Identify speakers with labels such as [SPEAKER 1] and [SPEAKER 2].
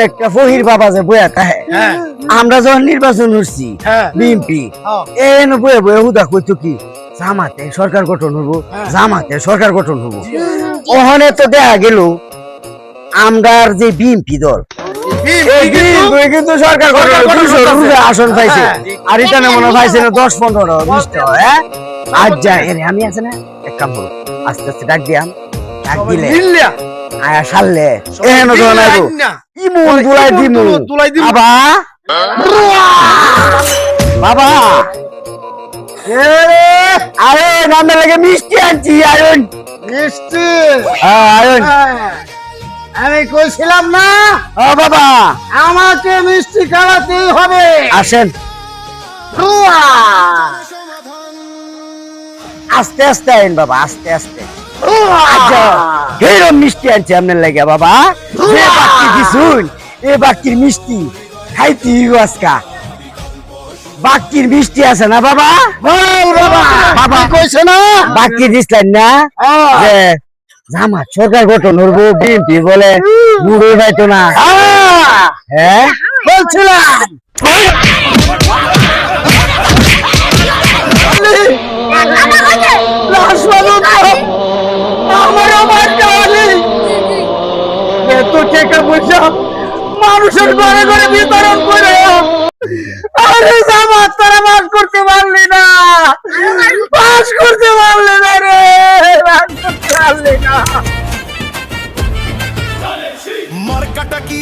[SPEAKER 1] একটা ফহির বাবা যে বইয়া তাহে আমরা যখন নির্বাচন করছি বিএনপি এন বইয়া বইয়া হুদা কইতো কি জামাতে সরকার গঠন হবো জামাতে সরকার গঠন হবো ওখানে তো দেখা গেল আমরার যে বিএনপি দল কিন্তু সরকার আসন পাইছে আর এটা না মনে পাইছে না 10-15-20টা হ্যাঁ আজ যায় আমি আছে না এক কাম করো আস্তে আস্তে ডাক দিয়াম ডাক দিলে আয়া সারলে এহেন ধরনের ইমন দুলাই দিমু বাবা বাবা আরে নামে লাগে মিষ্টি আনছি আয়ন
[SPEAKER 2] মিষ্টি
[SPEAKER 1] আয়ন
[SPEAKER 2] আমি কইছিলাম না
[SPEAKER 1] ও বাবা
[SPEAKER 2] আমাকে মিষ্টি খাওয়াতেই হবে
[SPEAKER 1] আসেন আস্তে আস্তে আইন বাবা আস্তে আস্তে আচ্ছা এরকম মিষ্টি আনছি আপনার লাগে বাবা যে বাকি কিছুন এ বাকির মিষ্টি খাইতে আজকা বাকির মিষ্টি আছে না বাবা
[SPEAKER 2] বাবা
[SPEAKER 1] বাবা
[SPEAKER 2] কইছে না
[SPEAKER 1] বাকি দিছিলেন না যে জামাত সরকার গঠন হবো বিএনপি বলে বুড়ো পাইতো না হ্যাঁ
[SPEAKER 2] বলছিলাম মানুষের ঘরে ঘরে বিতরণ করে আরে জামাত তারা বাস করতে পারলি না বাস করতে পারলি না রে বাস করতে পারলি না
[SPEAKER 3] মার্কাটা কি